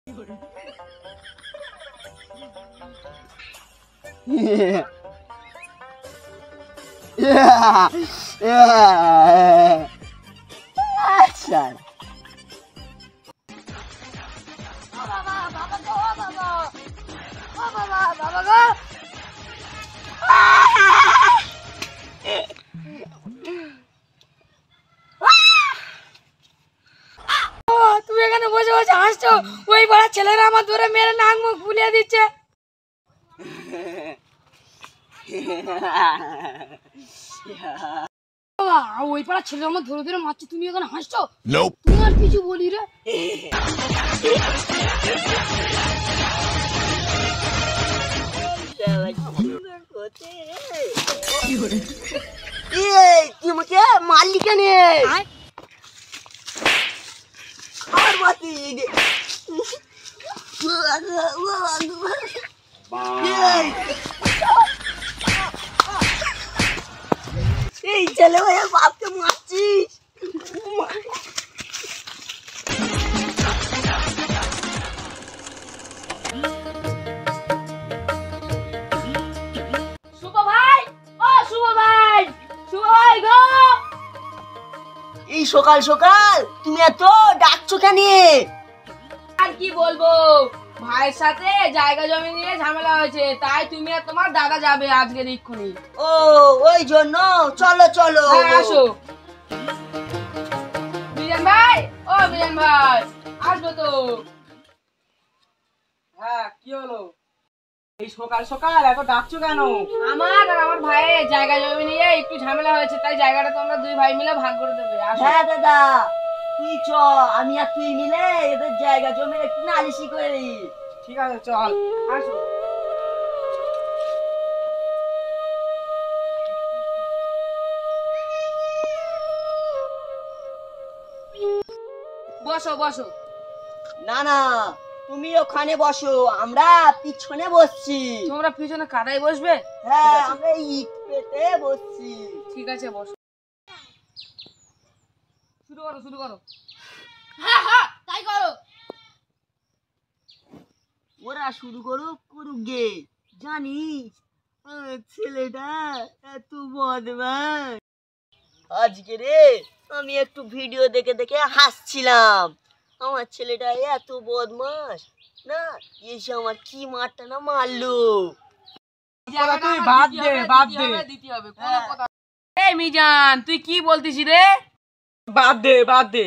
Yeah. Yeah. Yeah. আচ্ছা তুমি এখানে বসে বসে হাসছো, ওই পাড়ার ছেলেরা আমার ধরে মেরে নাক মুখ ফুলিয়ে দিচ্ছে। বাবা, ওই পাড়ার ছেলেরা আমার ধরে ধরে মারছে, তুমি এখানে হাসছো? তোমার কিছু বলি রে? তুই আমাকে মারলি কেন? আর বাতি এই ছেলে ভাই বাপকে মারছিস। শুভ ভাই, ও শুভ ভাই, শুভ ভাই গো। এই সকাল সকাল তুমি এত ডাকছো কেন? আর কি বলবো, ভাইয়ের সাথে জায়গা জমি নিয়ে ঝামেলা হয়েছে, তাই তুমি আর তোমার দাদা যাবে আজকে এক্ষুনি। ও ওই জন্য চলো চলো আসো। বিজন ভাই, ও বিজন ভাই, আসবো তো। হ্যাঁ, কি হলো? এই সকাল সকাল এত ডাকছো কেন? আমার আর আমার ভাইয়ের জায়গা জমি নিয়ে একটু ঝামেলা হয়েছে, তাই জায়গাটা তোমরা দুই ভাই মিলে ভাগ করে দেবে। আসো। হ্যাঁ দাদা, তুই চ, আমি আর তুই মিলে এদের জায়গা জমি একটু নালিশি করে দিই। ঠিক আছে, চল। আসো। বসো বসো। না না, তুমি ওখানে বসো, আমরা পিছনে বসছি। তোমরা পিছনে কাদায় বসবে? হ্যাঁ, আমরা ইট পেতে বসছি। ঠিক আছে, বসো। শুরু করো শুরু করো। হ্যাঁ হ্যাঁ, তাই করো। ওরা শুরু করুক করুক গে, জানিস ছেলেটা এত বদমাস। আজকে রে আমি একটু ভিডিও দেখে দেখে হাসছিলাম, আমার ছেলেটা এত বদমাস না, এসে আমার কি মারটা না মারলো। তুই বাদ দে, বাদ দে। দিতে হবে কোনো কথা। এই মিজান, তুই কি বলতিস রে? বাদ দে, বাদ দে।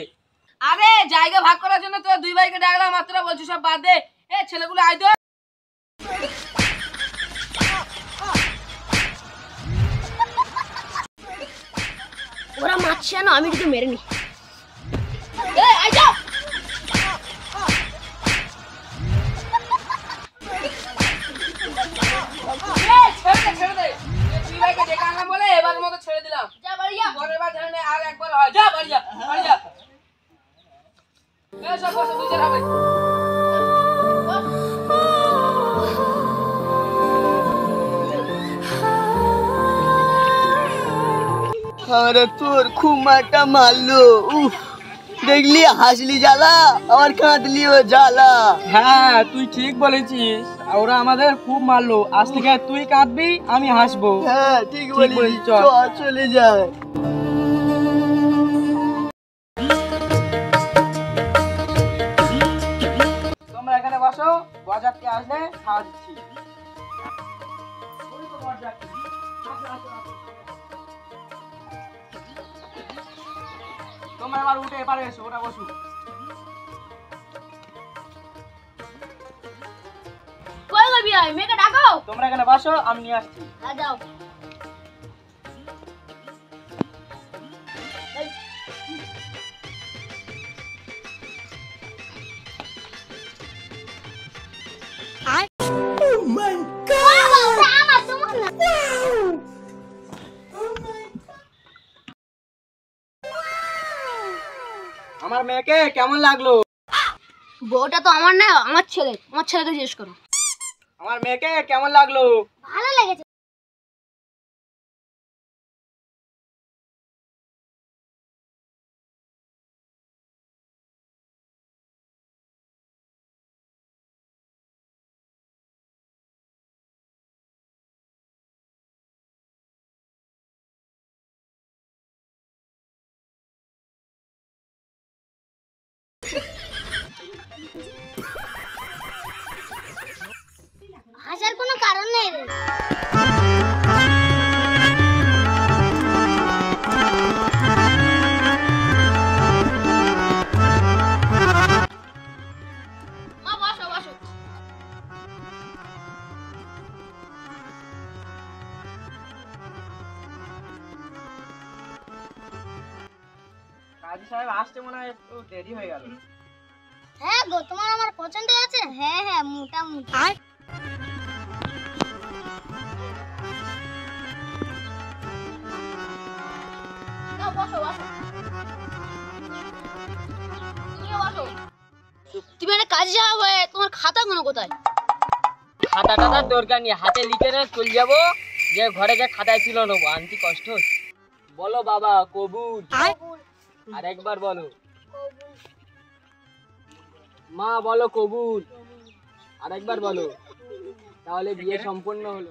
আরে জায়গা ভাগ করার জন্য তোর দুই ভাইকে ডাকলাম, মাত্র বলছিস সব বাদ দে। এ ছেলেগুলো আয় তো। ওরা মারছে না, আমি কিন্তু মেরে নি। এই আয় যাও। ছেড়ে দে। দুই ভাইকে ডেকে আনলাম বলে এবারের মতো ছেড়ে দিলাম। যা বাড়ি যা, পরের বার যেন আর একবার হয়। যা বাড়ি যা, বাড়ি যা। এই সব বসে দুজন হবে। আরে তোর খুব মারটা মারলো, উফ, দেখলি হাসলি জ্বালা, আমার কাঁদলিও জ্বালা। হ্যাঁ, তুই ঠিক বলেছিস, ওরা আমাদের খুব মারলো। আজ থেকে তুই কাঁদবি, আমি হাসবো। হ্যাঁ ঠিক বলেছিস, চল। চলে যায়। তোমরা এখানে বসো, বরযাত্রী আসলে খাওয়া দিচ্ছি। তোমরা এবার উঠে এপারে এসো, ওটা বসো। কই গবি আয়, মেয়েকে ডাকো। তোমরা এখানে বসো, আমি নিয়ে আসছি। আ যাও। আমার মেয়েকে কেমন লাগলো? বউটা তো আমার না, আমার ছেলেকে জিজ্ঞেস করো। আমার মেয়েকে কেমন লাগলো? ভালো লেগেছে। সাহেব আসতে মনে হয় একটু দেরি হয়ে গেল। হ্যাঁ গো, তোমার আমার পছন্দ আছে। হ্যাঁ হ্যাঁ, মোটামুটি। নাও, বসো বসো। তুমিও বসো। তুমি একটা কাজে যাবে, তোমার খাতা কোনো কোথায়? খাতা টাতার দরকার নেই, হাতে লিখে নে চলে যাবো, যে ঘরে গিয়ে খাতায় তুলে নেবো, আনতে কষ্ট হচ্ছে। বলো বাবা কবুল। আর একবার বলো। মা বলো কবুল। আর একবার বলো। তাহলে বিয়ে সম্পূর্ণ হলো।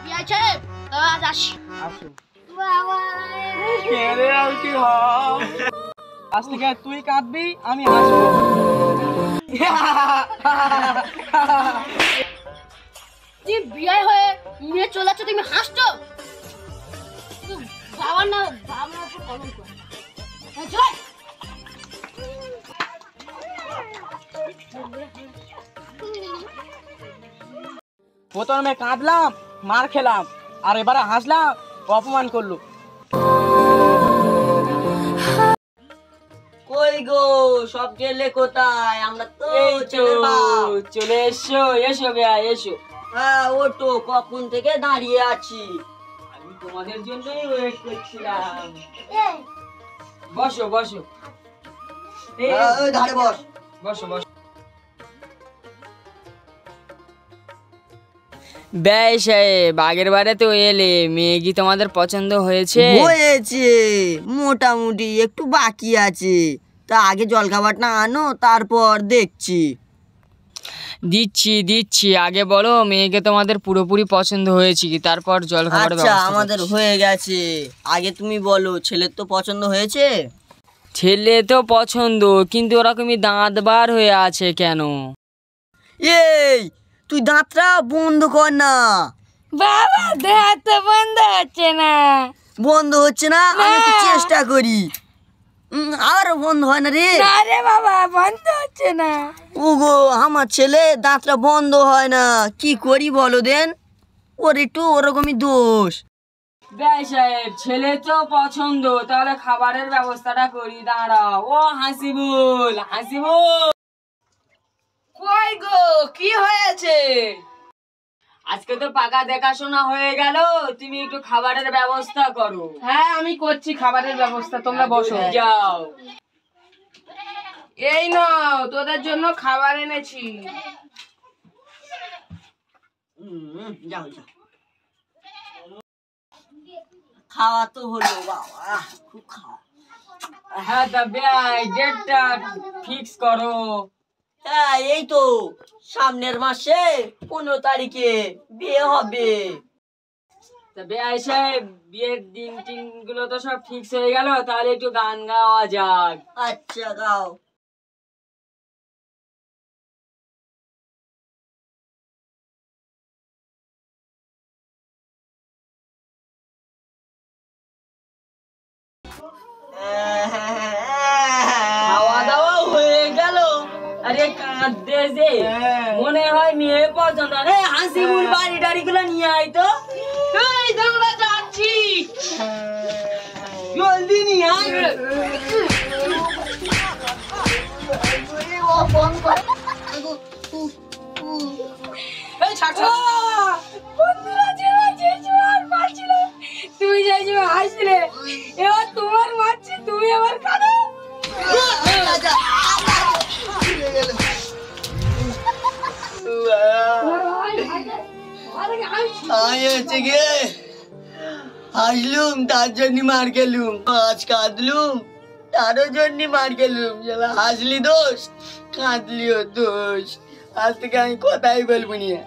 বিয়ে আছে, তবে আজ আসি। আসুন। বাবা, আজ থেকে তুই কাঁদবি, আমি হাসবো। তুই বিয়ে হয়ে নিয়ে চলে যাচ্ছ, তুমি হাসছো? বাবার না, বাবার উপর কলঙ্ক। এই চল। প্রথমে কাঁদলাম, মার খেলাম, আর এবারে হাসলাম, অপমান করলো। কই গো সব গেলে কোথায়? আমরা তো ছেলের বাপ। চলে এসো, এসো বেয়া এসো। হ্যাঁ ওটো, কখন থেকে দাঁড়িয়ে আছি, আমি তোমাদের জন্যই ওয়েট করছিলাম। বসো বসো, ধারে বস, বসো বসো। ব্যয় সাহেব, আগের বারে তো এলে, মেয়ে কি তোমাদের পছন্দ হয়েছে? হয়েছে, মোটামুটি, একটু বাকি আছে। তা আগে জলখাবারটা আনো, তারপর দেখছি। দিচ্ছি দিচ্ছি, আগে বলো মেয়েকে তোমাদের পুরোপুরি পছন্দ হয়েছে কি, তারপর জলখাবারের আচ্ছা ব্যবস্থা আমাদের করছি। হয়ে গেছে, আগে তুমি বলো ছেলের তো পছন্দ হয়েছে? ছেলে তো পছন্দ, কিন্তু ওরকমই দাঁত বার হয়ে আছে কেন? এই তুই দাঁতটা বন্ধ কর না। বাবা, দাঁত তো বন্ধ হচ্ছে না। বন্ধ হচ্ছে না? আমি একটু চেষ্টা করি। আর বন্ধ হয় না রে। আরে বাবা, বন্ধ হচ্ছে না। ওগো আমার ছেলে দাঁতটা বন্ধ হয় না, কি করি বলো দেন? ওর একটু ওরকমই দোষ। ব্যয় সাহেব, ছেলে তো পছন্দ, তাহলে খাবারের ব্যবস্থাটা করি, দাঁড়াও। ও হাসিবুল, হাসিবুল, কই গো, কি হয়েছে? আজকে তো পাকা দেখাশোনা হয়ে গেল, তুমি একটু খাবারের ব্যবস্থা করো। হ্যাঁ আমি করছি খাবারের ব্যবস্থা, তোমরা বসো। যাও, এই নাও তোদের জন্য খাবার এনেছি। যাও যাও, খাওয়া তো হলো বাবা, খুব খাওয়া। হ্যাঁ তা ব্যয় ডেটটা ফিক্স করো। হ্যাঁ এই তো সামনের মাসে 15 তারিখে বিয়ে হবে। তা ব্যয় সাহেব, বিয়ের দিন টিন গুলো তো সব ফিক্স হয়ে গেল, তাহলে একটু গান গাওয়া যাক। আচ্ছা গাও। খাওয়া দাওয়া হয়ে গেল, আরে কাঁদতে যে মনে হয় মেয়ে পছন্দ। আরে হাসিবুল, বাড়ি টাড়ি গুলো নিয়ে আয় তো। এই তোমরা যাচ্ছি, জলদি নিয়ে আয়। এই ছাড় ছাড়। বন্ধুরা যেমন যে জোয়ার মারছিল, তুমি যে জোয়ার হাসছিলে, এবার তোমার মারছি, তুমি আবার কাঁদো। হাসলুম তার জন্য মার গেলুম, আজ কাঁদলুম তারও জন্য মার গেলুম। হাসলি দোষ, কাঁদলিও দোষ। আজ থেকে আমি কথাই বলবো না।